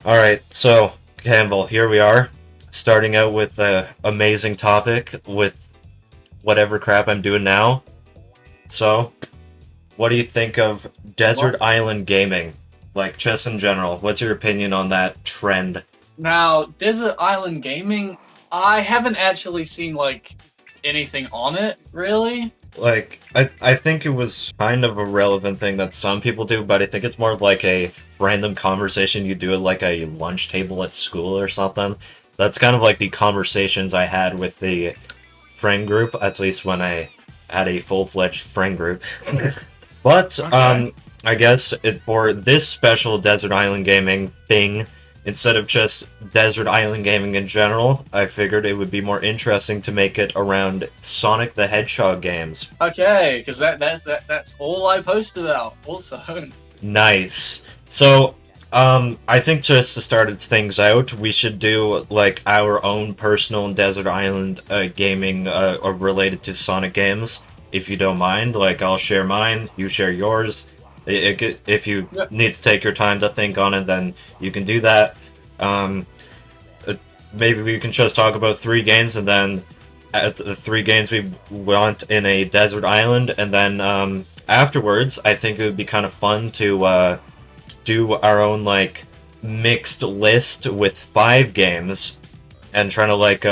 All right, so Campbell, here we are, starting out with an amazing topic with whatever crap I'm doing now. So, what do you think of desert What? island gaming? Like chess in general. What's your opinion on that trend? Now, Desert Island Gaming, I haven't actually seen anything on it, really. Like, I think it was kind of a relevant thing that some people do, but I think it's more of like a random conversation you do at like a lunch table at school or something. That's kind of like the conversations I had with the friend group, at least when I had a full-fledged friend group. But Okay. I guess for this special desert island gaming thing, instead of just desert island gaming in general, I figured it would be more interesting to make it around Sonic the Hedgehog games. Okay, because that's all I post about. Also, Nice. So, I think just to start things out, we should do like our own personal desert island gaming or related to Sonic games, if you don't mind. Like, I'll share mine, you share yours. If you yeah. need to take your time to think on it, then you can do that. Um, uh, Maybe we can just talk about three games, and then at the three games we want in a desert island, and then afterwards, I think it would be kind of fun to do our own like mixed list with five games and trying to like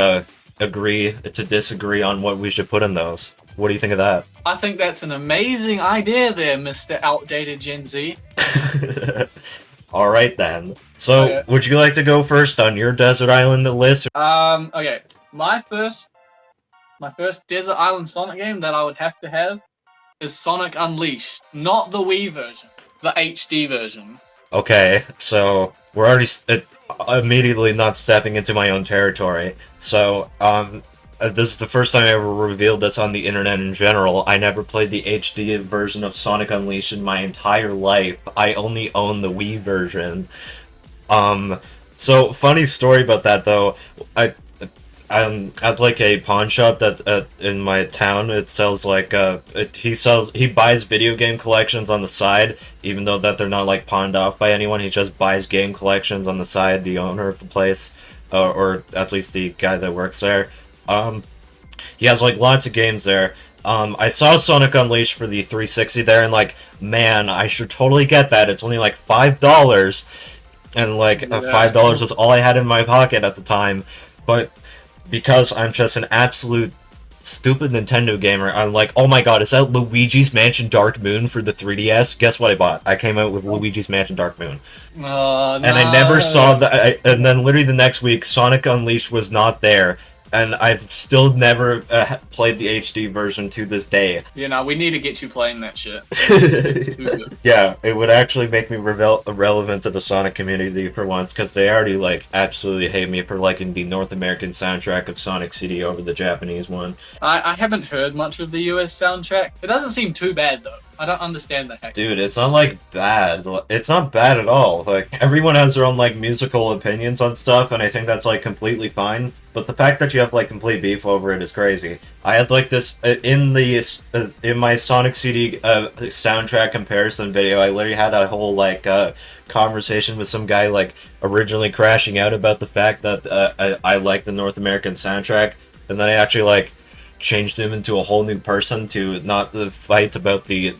agree to disagree on what we should put in those. What do you think of that? I think that's an amazing idea there, Mr. Outdated Gen Z. All right then. So, Okay. would you like to go first on your desert island list? Okay. My first Desert Island Sonic game that I would have to have is Sonic Unleashed, not the Wii version, the HD version. Okay, so we're already immediately not stepping into my own territory. So, this is the first time I ever revealed this on the internet in general. I never played the HD version of Sonic Unleashed in my entire life. I only own the Wii version. Um, so funny story about that though. I at like a pawn shop that in my town, it sells like he buys video game collections on the side, even though that they're not like pawned off by anyone. He just buys game collections on the side. The owner of the place, or at least the guy that works there, um, he has like lots of games there. I saw Sonic Unleashed for the 360 there, and like, man, I should totally get that. It's only like $5, and like Yeah. $5 was all I had in my pocket at the time. But because I'm just an absolute stupid Nintendo gamer, I'm like, oh my god, is that Luigi's Mansion Dark Moon for the 3DS? Guess what I bought? I came out with Luigi's Mansion Dark Moon. Oh And I never saw no. that. And then literally the next week, Sonic Unleashed was not there. And I've still never played the HD version to this day. We need to get you playing that shit. It's too good. Yeah, it would actually make me relevant to the Sonic community for once, because they already like absolutely hate me for liking the North American soundtrack of Sonic CD over the Japanese one. I haven't heard much of the US soundtrack. It doesn't seem too bad though. I don't understand the heck. Dude, it's not like bad. It's not bad at all. Like everyone has their own like musical opinions on stuff, and I think that's like completely fine. But the fact that you have like complete beef over it is crazy. I had like this in my Sonic CD soundtrack comparison video. I literally had a whole like conversation with some guy like originally crashing out about the fact that I like the North American soundtrack, and then I actually like changed him into a whole new person to not fight about the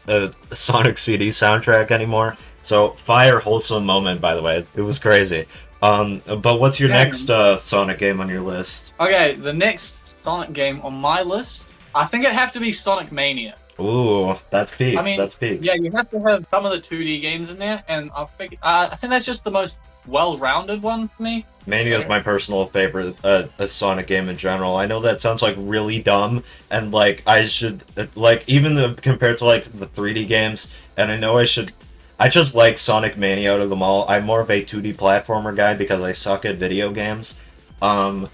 Sonic CD soundtrack anymore. So, fire wholesome moment, by the way. It was crazy. But what's your Yeah. next Sonic game on your list? Okay, the next Sonic game on my list, I think it'd have to be Sonic Mania. Ooh, that's peak. I mean, That's peak. yeah, you have to have some of the 2D games in there, and I think that's just the most well-rounded one for me. Mania is my personal favorite a Sonic game in general. I know that sounds like really dumb, and like I should like even compared to like the 3D games, and I know I should. I just like Sonic Mania out of them all. I'm more of a 2D platformer guy because I suck at video games. Um,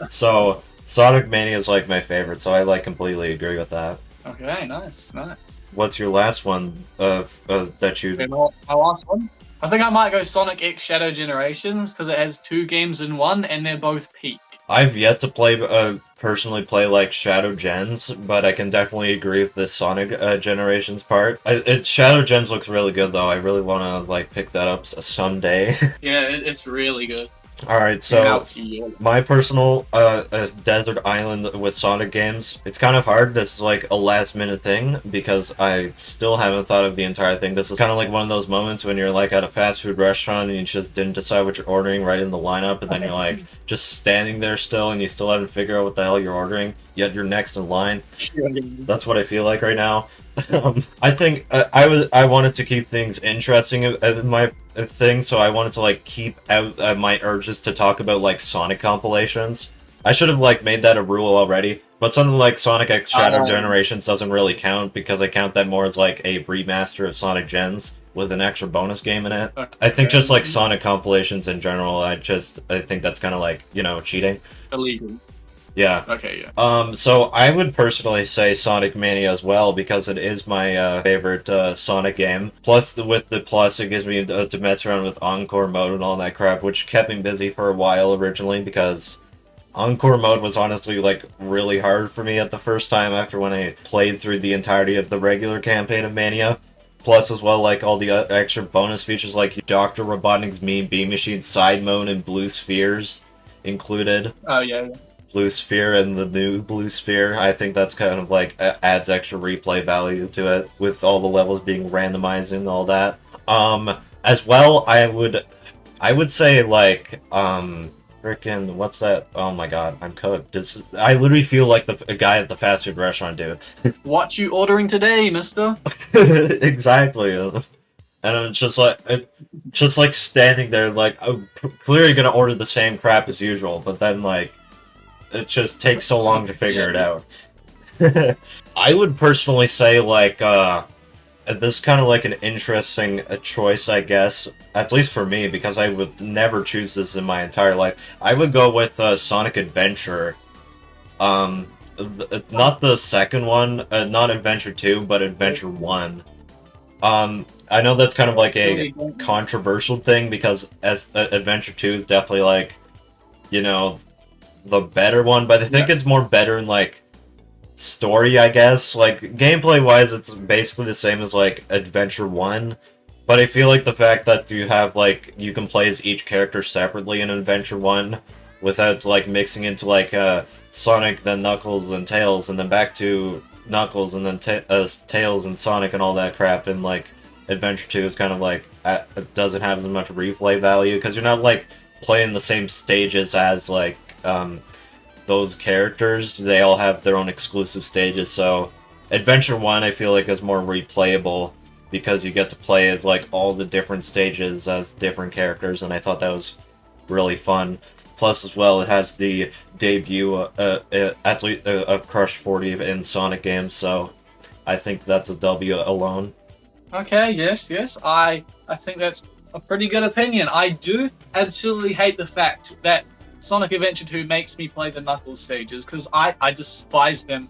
so Sonic Mania is like my favorite. So I like completely agree with that. Okay, nice, nice. What's your last one that you? Okay, my last one. I think I might go Sonic X Shadow Generations because it has two games in one, and they're both peak. I've yet to play, personally play like Shadow Gens, but I can definitely agree with the Sonic Generations part. Shadow Gens looks really good though. I really want to like pick that up someday. Yeah, it's really good. All right, Now so to you. my personal desert island with Sonic games, it's kind of hard. This is like a last minute thing because I still haven't thought of the entire thing. This is kind of like one of those moments when you're like at a fast food restaurant and you just didn't decide what you're ordering right in the lineup, and then you're like just standing there still and you still haven't figured out what the hell you're ordering, yet you're next in line. That's what I feel like right now. I think I wanted to keep things interesting in my thing, so I wanted to like keep out my urges to talk about like Sonic compilations. I should have like made that a rule already, but something like Sonic X Shadow Generations doesn't really count because I count that more as like a remaster of Sonic Gens with an extra bonus game in it. I think just like Sonic compilations in general, I think that's kind of like, you know, cheating. Illegal. Yeah. Okay, yeah. So I would personally say Sonic Mania as well because it is my favorite Sonic game. Plus, with the plus, it gives me to mess around with Encore mode and all that crap, which kept me busy for a while originally because Encore mode was honestly like really hard for me at the first time after when I played through the entirety of the regular campaign of Mania. Plus, as well, like all the extra bonus features like Dr. Robotnik's Mean Beam Machine side mode and Blue Spheres included. Oh, yeah. Blue Sphere and the new Blue Sphere. I think that's kind of like adds extra replay value to it with all the levels being randomized and all that. As well, I would say like frickin' what's that? Oh my god, I'm cooked. I literally feel like a guy at the fast food restaurant, dude. What you ordering today, mister? Exactly. And I'm just like standing there like I'm clearly gonna order the same crap as usual, but then like it just takes so long to figure it out. I would personally say, like, this is kind of like an interesting choice, I guess. At least for me, because I would never choose this in my entire life. I would go with Sonic Adventure. Not the second one, not Adventure 2, but Adventure 1. I know that's kind of like a controversial thing, because Adventure 2 is definitely like, you know, the better one, but I think it's more better in like story, I guess. Like gameplay wise, it's basically the same as like Adventure 1, but I feel like the fact that you have like you can play as each character separately in Adventure 1 without like mixing into like Sonic, then Knuckles and Tails, and then back to Knuckles and then Tails and Sonic and all that crap, and like Adventure 2 is kind of like it doesn't have as much replay value because you're not like playing the same stages as like those characters. They all have their own exclusive stages, so Adventure 1 I feel like is more replayable because you get to play as like all the different stages as different characters, and I thought that was really fun. Plus as well, it has the debut of Crush 40 in Sonic games, so I think that's a W alone. Okay, yes. I think that's a pretty good opinion. I do absolutely hate the fact that Sonic Adventure 2 makes me play the Knuckles stages, because I despise them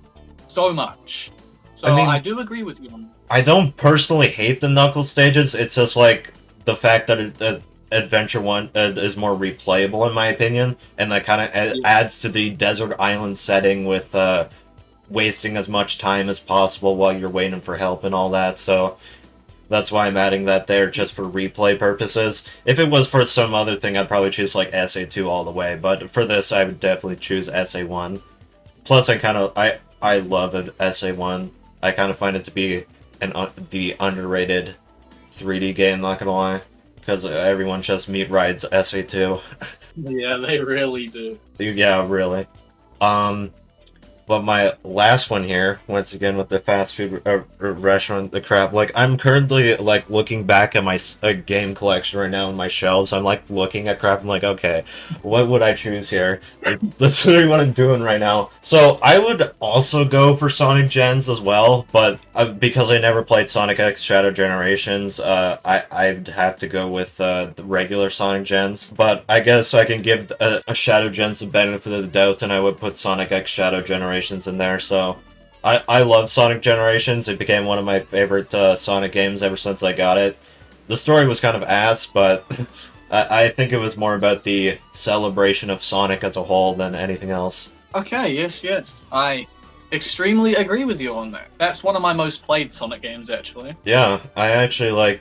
so much. So I mean, I do agree with you on that. I don't personally hate the Knuckles stages, it's just like the fact that Adventure 1 is more replayable in my opinion, and that kind of adds to the desert island setting with wasting as much time as possible while you're waiting for help and all that, so that's why I'm adding that there, just for replay purposes. If it was for some other thing, I'd probably choose like SA2 all the way, but for this, I would definitely choose SA1. Plus, I love SA1. I kind of find it to be the underrated 3D game, not gonna lie, because everyone just meat rides SA2. Yeah, they really do. Yeah, really. But my last one here, once again with the fast food restaurant, the crap, like I'm currently like looking back at my game collection right now in my shelves. I'm like looking at crap. I'm like, okay, what would I choose here? That's literally what I'm doing right now. So I would also go for Sonic Gens as well, but because I never played Sonic X Shadow Generations, I'd have to go with the regular Sonic Gens. But I guess I can give a Shadow Gens the benefit of the doubt, and I would put Sonic X Shadow Generations in there. So I love Sonic Generations. It became one of my favorite Sonic games ever since I got it. The story was kind of ass, but I think it was more about the celebration of Sonic as a whole than anything else. Okay, yes. I extremely agree with you on that. That's one of my most played Sonic games, actually. Yeah, I actually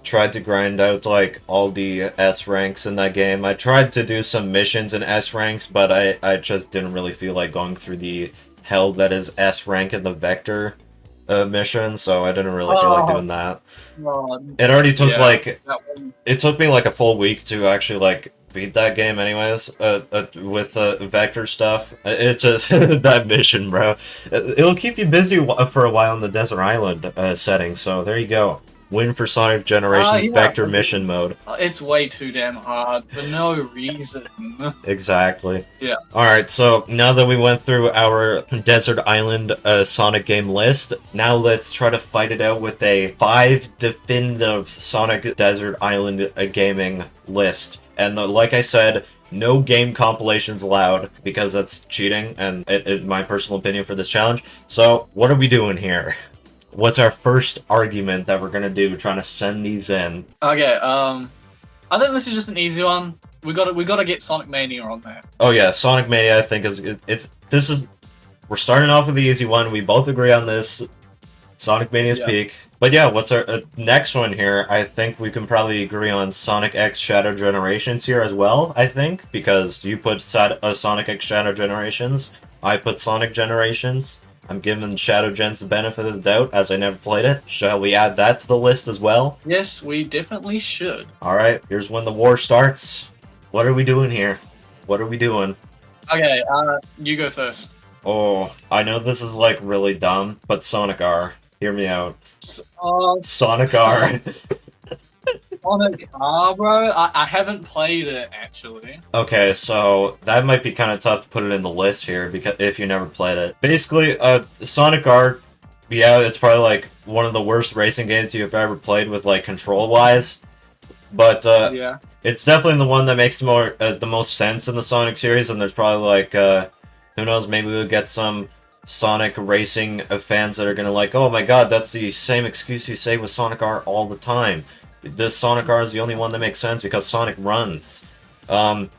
tried to grind out like all the S ranks in that game. I tried to do some missions in S ranks, but I just didn't really feel like going through the hell that is S rank in the Vector mission, so I didn't really feel like Oh, doing that. God. It already took Yeah, like that one. it took me like a full week to actually like beat that game anyways with vector stuff. It just that mission, bro. It'll keep you busy for a while in the desert island setting, so there you go. Win for Sonic Generations Yeah, vector mission mode. it's way too damn hard for no reason. Exactly. Yeah. Alright, so now that we went through our Desert Island Sonic game list, now let's try to fight it out with a 5 definitive Sonic Desert Island gaming list. And like I said, no game compilations allowed, because that's cheating, and my personal opinion for this challenge. So, what are we doing here? What's our first argument that we're gonna do, trying to send these in? Okay, I think this is just an easy one. We gotta get Sonic Mania on there. Oh yeah, Sonic Mania I think we're starting off with the easy one. We both agree on this. Sonic Mania's peak. But yeah, what's our next one here? I think we can probably agree on Sonic X Shadow Generations here as well, I think, because you put Sonic X Shadow Generations, I put Sonic Generations. I'm giving Shadow Gens the benefit of the doubt, as I never played it. Shall we add that to the list as well? Yes, we definitely should. Alright, here's when the war starts. What are we doing here? What are we doing? Okay, you go first. Oh, I know this is like really dumb, but Sonic R. Hear me out. Sonic R. Sonic R, bro? I haven't played it, actually. Okay, so that might be kind of tough to put it in the list here, because if you never played it. Basically, Sonic R, yeah, it's probably like one of the worst racing games you've ever played with like control-wise. But Yeah. it's definitely the one that makes the most sense in the Sonic series, and there's probably like who knows, maybe we'll get some Sonic racing fans that are gonna like, oh my god, that's the same excuse you say with Sonic R all the time. This Sonic R is the only one that makes sense because Sonic runs. But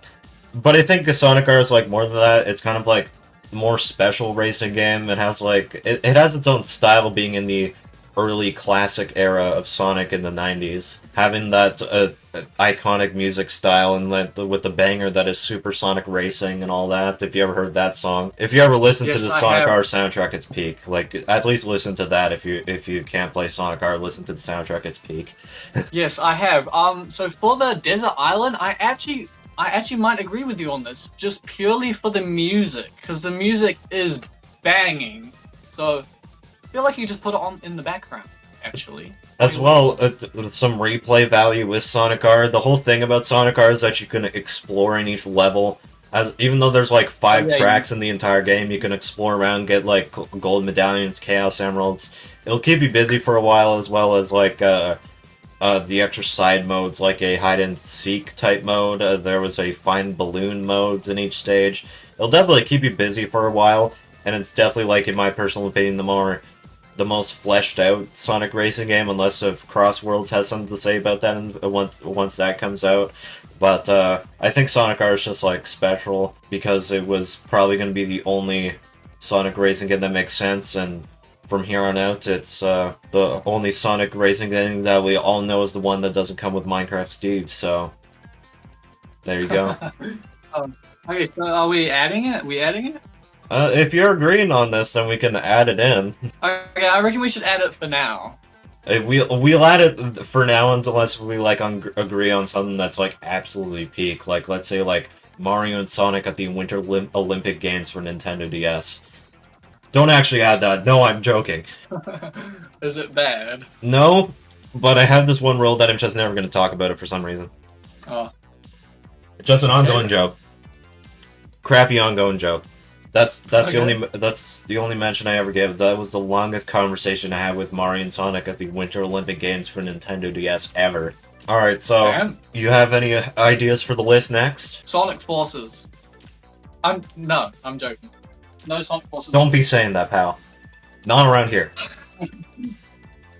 I think the Sonic R is like more than that. It's kind of like a more special racing game. It has like it has its own style, being in the early classic era of Sonic in the 90s, having that iconic music style, and with the banger that is Supersonic Racing and all that. If you ever heard that song, if you ever listen to the Sonic R soundtrack, it's peak. Like, at least listen to that. If you can't play Sonic R, listen to the soundtrack, it's peak. Yes, I have. So for the Desert Island, I actually might agree with you on this, just purely for the music, because the music is banging. So I feel like you just put it on in the background, actually. As well, some replay value with Sonic R. The whole thing about Sonic R is that you can explore in each level. Even though there's like 5 tracks in the entire game, you can explore around, get like gold medallions, chaos emeralds. It'll keep you busy for a while, as well as like the extra side modes, like a hide and seek type mode. There was a find balloon modes in each stage. It'll definitely keep you busy for a while, and it's definitely, like, in my personal opinion, the most fleshed out Sonic racing game, unless if Cross Worlds has something to say about that once that comes out. But I think Sonic R is just like special because it was probably going to be the only Sonic racing game that makes sense, and from here on out, it's the only Sonic racing game that we all know is the one that doesn't come with Minecraft Steve. So there you go. Okay, so are we adding it? If you're agreeing on this, then we can add it in. Okay, I reckon we should add it for now. We'll add it for now unless we like agree on something that's like absolutely peak. Like, let's say like Mario and Sonic at the Winter Olympic Games for Nintendo DS. Don't actually add that. No, I'm joking. Is it bad? No, but I have this one rule that I'm just never going to talk about it for some reason. Oh. Just an ongoing joke. Crappy ongoing joke. That's the only mention I ever gave. That was the longest conversation I had with Mario and Sonic at the Winter Olympic Games for Nintendo DS ever. Alright, so you have any ideas for the list next? Sonic Forces. I'm joking. No Sonic Forces. Don't be saying that, pal. Not around here.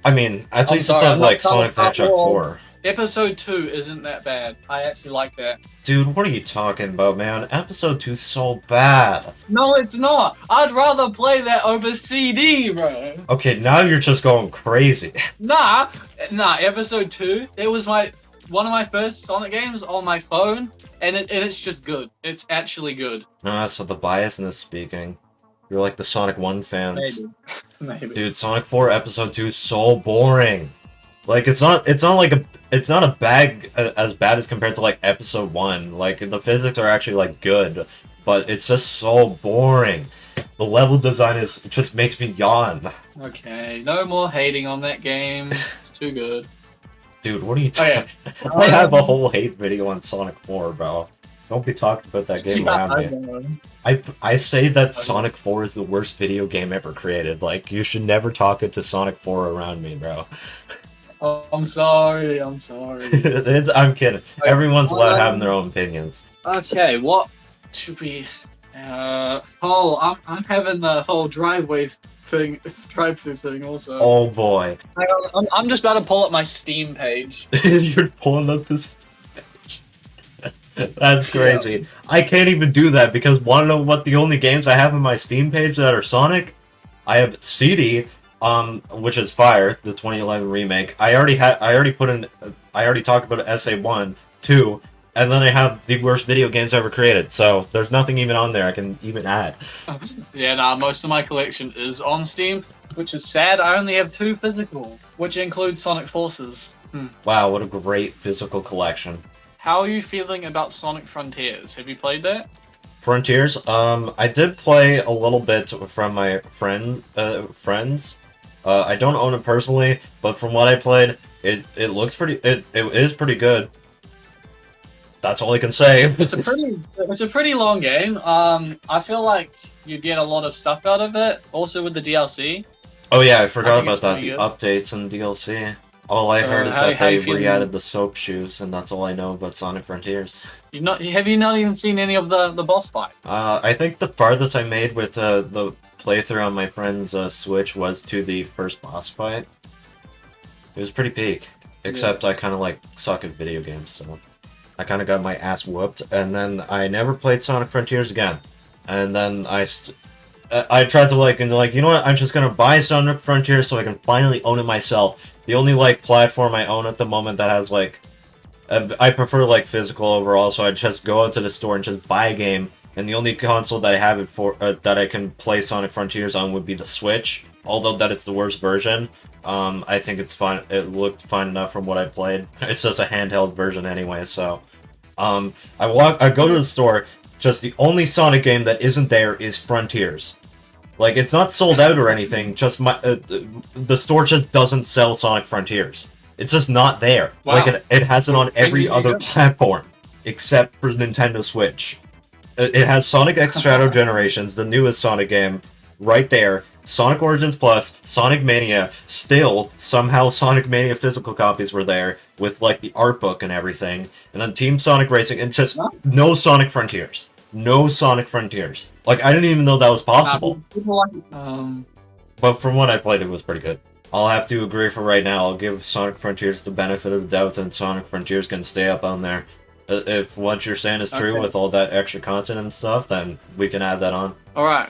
I mean, at least it's not like Sonic the Hedgehog 4. Episode 2 isn't that bad. I actually like that. Dude, what are you talking about, man? Episode 2's so bad. No, it's not. I'd rather play that over CD, bro. Okay, now you're just going crazy. Nah. Episode 2. It was one of my first Sonic games on my phone, and it's just good. It's actually good. So the biasness speaking. You're like the Sonic 1 fans. Maybe. Dude, Sonic 4 Episode 2 is so boring. Like, it's not a bad as bad as compared to like Episode 1. Like, the physics are actually like good, but it's just so boring. The level design just makes me yawn. Okay, no more hating on that game. It's too good. Dude, what are you talking? I have a whole hate video on Sonic 4, bro. Don't be talking about that game around me. I say that Sonic 4 is the worst video game ever created. Like, you should never talk it to Sonic 4 around me, bro. Oh, I'm sorry. I'm kidding. Everyone's allowed having their own opinions. Okay, what should we... I'm having the whole drive-through thing also. Oh boy. Hang on, I'm just about to pull up my Steam page. You're pulling up this... That's crazy. Yeah. I can't even do that because want to know what the only games I have on my Steam page that are Sonic? I have CD, which is Fire, the 2011 remake. I already talked about SA1, 2, and then I have the worst video games ever created. So there's nothing even on there I can even add. Yeah, most of my collection is on Steam, which is sad. I only have 2 physical, which includes Sonic Forces. Wow, what a great physical collection. How are you feeling about Sonic Frontiers? Have you played that? Frontiers? I did play a little bit from my friends. I don't own it personally, but from what I played, it looks pretty. It is pretty good. That's all I can say. It's a pretty long game. I feel like you get a lot of stuff out of it. Also with the DLC. Oh yeah, I forgot about that. The updates and DLC. All I heard is that they re-added the soap shoes, and that's all I know about Sonic Frontiers. Have you not even seen any of the boss fight? I think the farthest I made with the playthrough on my friend's Switch was to the first boss fight. It was pretty peak, except I kind of like suck at video games, so I kind of got my ass whooped, and then I never played Sonic Frontiers again. And then I tried to you know what, I'm just gonna buy Sonic Frontiers so I can finally own it myself. The only platform I own at the moment that has I prefer physical overall, so I just go out to the store and just buy a game. And the only console that I have it for that I can play Sonic Frontiers on would be the Switch. Although that it's the worst version, I think it's fine. It looked fine enough from what I played. It's just a handheld version anyway, so I go to the store. Just the only Sonic game that isn't there is Frontiers. Like, it's not sold out or anything, just the store just doesn't sell Sonic Frontiers. It's just not there. Wow. Like, it has it on every other platform, except for Nintendo Switch. It has Sonic X Shadow Generations, the newest Sonic game, right there. Sonic Origins Plus, Sonic Mania, still, somehow Sonic Mania physical copies were there, with, the art book and everything. And then Team Sonic Racing, and just no Sonic Frontiers. No Sonic Frontiers. I didn't even know that was possible. But from what I played, it was pretty good. I'll have to agree for right now. I'll give Sonic Frontiers the benefit of the doubt, and Sonic Frontiers can stay up on there. If what you're saying is true with all that extra content and stuff, then we can add that on. Alright,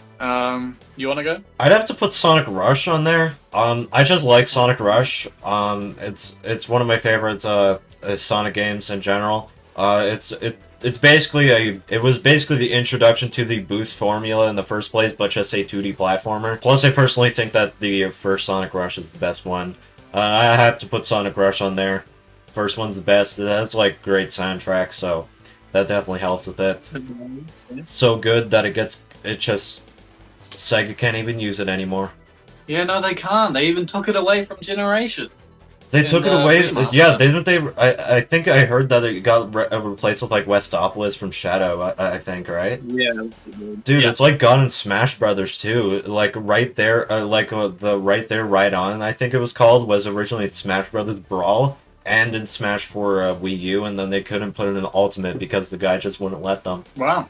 you wanna go? I'd have to put Sonic Rush on there. I just like Sonic Rush. It's one of my favorite Sonic games in general. It was basically the introduction to the boost formula in the first place, but just a 2D platformer. Plus, I personally think that the first Sonic Rush is the best one. I have to put Sonic Rush on there. First one's the best. It has great soundtrack, so that definitely helps with it. It's so good that Sega can't even use it anymore. Yeah, no, they can't. They even took it away from Generation. They took it away. Yeah, I think I heard that it got replaced with Westopolis from Shadow. I think, right? Yeah. Dude, it's gone in Smash Brothers too. Right there, the Right There, Right On. I think it was called, was originally Smash Brothers Brawl, and in Smash for Wii U, and then they couldn't put it in Ultimate because the guy just wouldn't let them. Wow.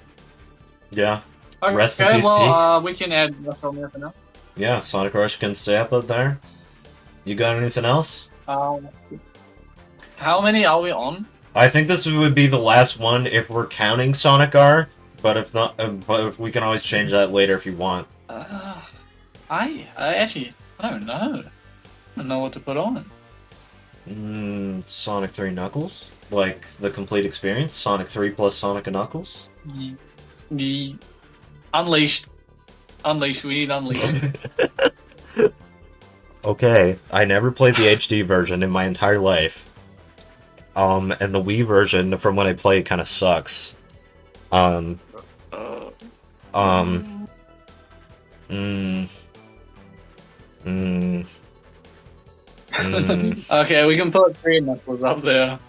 Yeah. Okay, Rest in peace, Peak. We can add what's on there for now. Yeah, Sonic Rush can stay up there. You got anything else? How many are we on? I think this would be the last one if we're counting Sonic R, but if not, but if we can always change that later if you want. I actually, I don't know. I don't know what to put on. Sonic 3 Knuckles? Like, the complete experience? Sonic 3 plus Sonic and Knuckles? Unleashed. Unleashed, we need Unleashed. Okay, I never played the HD version in my entire life. And the Wii version, from what I played, kind of sucks. Mm, Okay, we can put 3 Knuckles up there.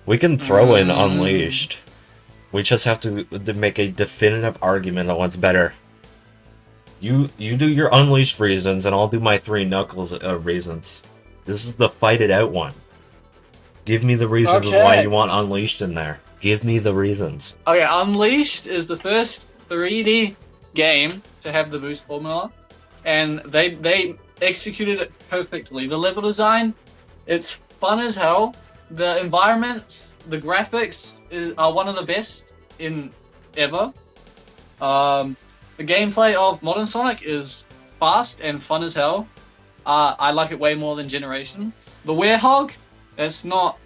We can throw in Unleashed. We just have to make a definitive argument on what's better. You do your Unleashed reasons, and I'll do my 3 Knuckles reasons. This is the fight it out one. Give me the reasons why you want Unleashed in there. Give me the reasons. Okay, Unleashed is the first 3D game to have the boost formula, and they executed it perfectly. The level design, it's fun as hell. The environments, the graphics are one of the best in ever. The gameplay of Modern Sonic is fast and fun as hell. I like it way more than Generations. The Werehog, it's not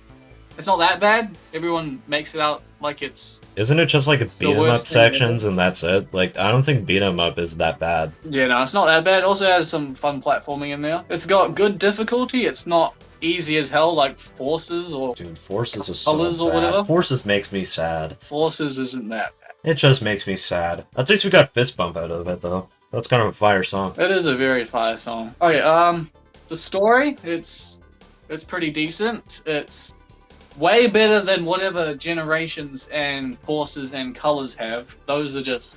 that bad. Everyone makes it out like it's... Isn't it just like a beat 'em up sections and that's it? Like, I don't think beat 'em up is that bad. Yeah, no, it's not that bad. It also has some fun platforming in there. It's got good difficulty. It's not easy as hell like Forces or... Dude, Forces is so Colors bad. or whatever. Forces makes me sad. Forces isn't that bad. It just makes me sad. At least we got Fist Bump out of it, though. That's kind of a fire song. It is a very fire song. Okay, the story, it's pretty decent. It's way better than whatever Generations and Forces and Colors have. Those are just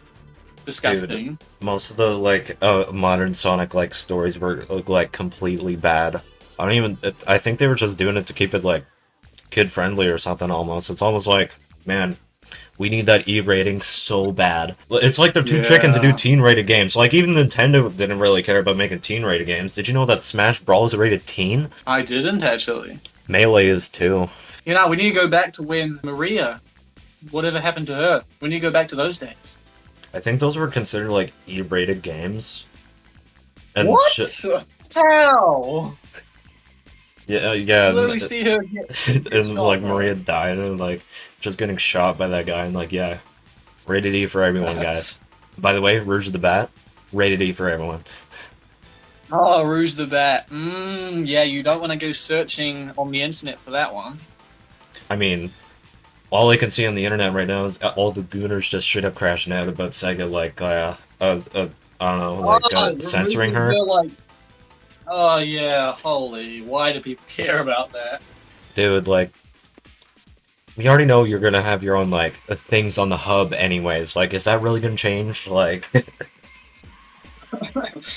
disgusting. Dude, most of the, like, modern Sonic, like, stories were, like, completely bad. I think they were just doing it to keep it, like, kid-friendly or something, almost. It's almost like, man... We need that E rating so bad. It's like they're too chicken to do teen-rated games. Like, even Nintendo didn't really care about making teen-rated games. Did you know that Smash Brawl is rated teen? I didn't, actually. Melee is too. You know, we need to go back to when Maria... Whatever happened to her? We need to go back to those days. I think those were considered, like, E-rated games. And what? How? Yeah. You literally see her get and like Maria died and like just getting shot by that guy and like yeah, rated E for everyone, guys. By the way, Rouge the Bat, rated E for everyone. Oh, Rouge the Bat. Yeah, you don't want to go searching on the internet for that one. I mean, all I can see on the internet right now is all the gooners just straight up crashing out about Sega, like I don't know, like censoring her. Like, oh yeah, holy, why do people care about that? Dude, like, we already know you're gonna have your own, like, things on the hub anyways. Like, is that really gonna change? Like,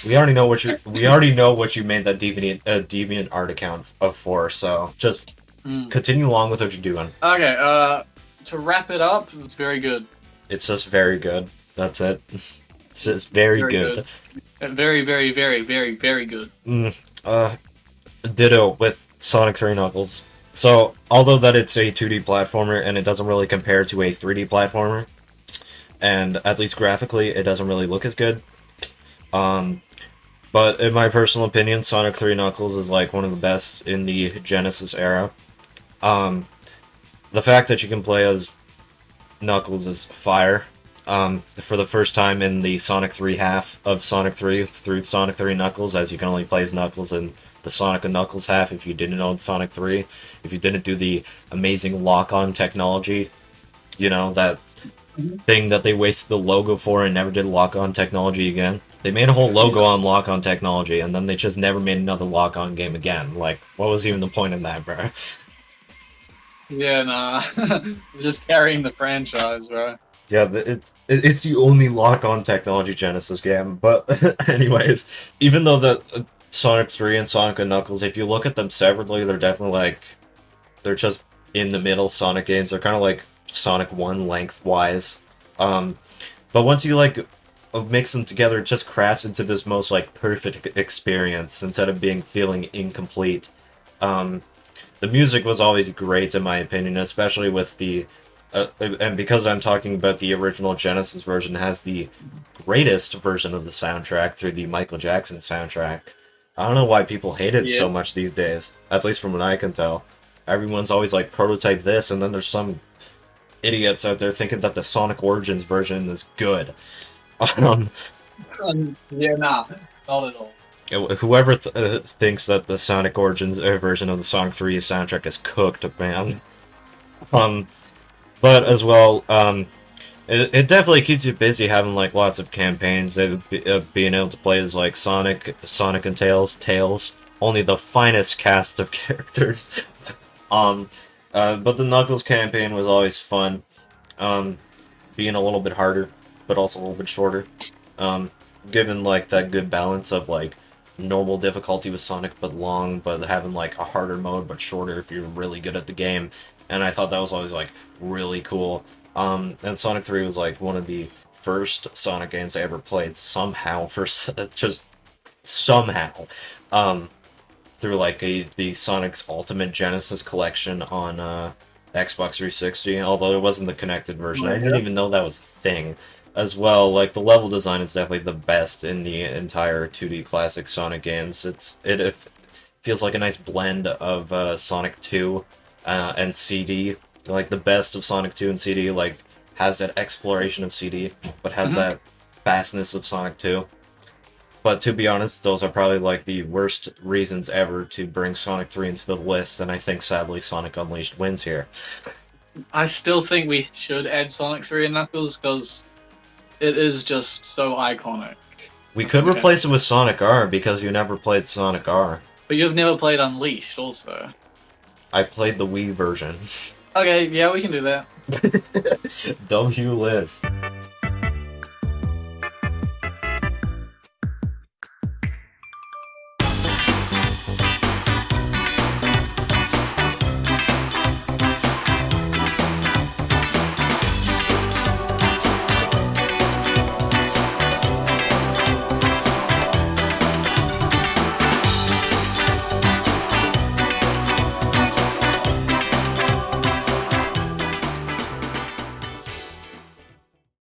we already know what you made that deviant art account for, so just continue along with what you're doing. Okay, to wrap it up, it's very good. It's just very good. That's it. It's just very good. Very, very, very, very, very good. Ditto with Sonic 3 Knuckles. So, although that it's a 2D platformer and it doesn't really compare to a 3D platformer, and at least graphically it doesn't really look as good, but in my personal opinion, Sonic 3 Knuckles is like one of the best in the Genesis era. The fact that you can play as Knuckles is fire. For the first time in the Sonic 3 half of Sonic 3 through Sonic 3 Knuckles, as you can only play as Knuckles in the Sonic and Knuckles half if you didn't own Sonic 3, if you didn't do the amazing lock-on technology, you know, that thing that they wasted the logo for and never did lock-on technology again. They made a whole logo on lock-on technology, and then they just never made another lock-on game again. Like, what was even the point in that, bro? Yeah, nah. Just carrying the franchise, bro. Yeah, it's the only lock-on technology Genesis game, but anyways, even though the Sonic 3 and Sonic and Knuckles, if you look at them separately, they're definitely like, they're just in the middle Sonic games. They're kind of like Sonic 1 lengthwise. But once you like mix them together, it just crafts into this most like perfect experience instead of feeling incomplete. The music was always great in my opinion, especially with the and because I'm talking about the original Genesis version, has the greatest version of the soundtrack through the Michael Jackson soundtrack. I don't know why people hate it Yeah. so much these days, at least from what I can tell. Everyone's always like prototype this, and then there's some idiots out there thinking that the Sonic Origins version is good. Um, Yeah, nah, not at all. Whoever thinks that the Sonic Origins version of the Sonic 3 soundtrack is cooked, man. Um, but as well, it definitely keeps you busy having like lots of campaigns. Being able to play as like Sonic and Tails, only the finest cast of characters. um, but the Knuckles campaign was always fun. Um, being a little bit harder, but also a little bit shorter. Um, given like that good balance of like normal difficulty with Sonic but long, but having like a harder mode but shorter if you're really good at the game. And I thought that was always like really cool. And Sonic 3 was like one of the first Sonic games I ever played somehow for just somehow. Um, through like the Sonic's Ultimate Genesis collection on Xbox 360, although it wasn't the connected version. I didn't even know that was a thing. As well, like the level design is definitely the best in the entire 2D classic Sonic games. It feels like a nice blend of Sonic 2 and CD. Like the best of Sonic 2 and CD, like has that exploration of CD, but has that fastness of Sonic 2. But to be honest, those are probably like the worst reasons ever to bring Sonic 3 into the list, and I think sadly Sonic Unleashed wins here. I still think we should add Sonic 3 and Knuckles because it is just so iconic. We could replace it with Sonic R because you never played Sonic R. But you've never played Unleashed, also. I played the Wii version. Okay, yeah, we can do that. W list.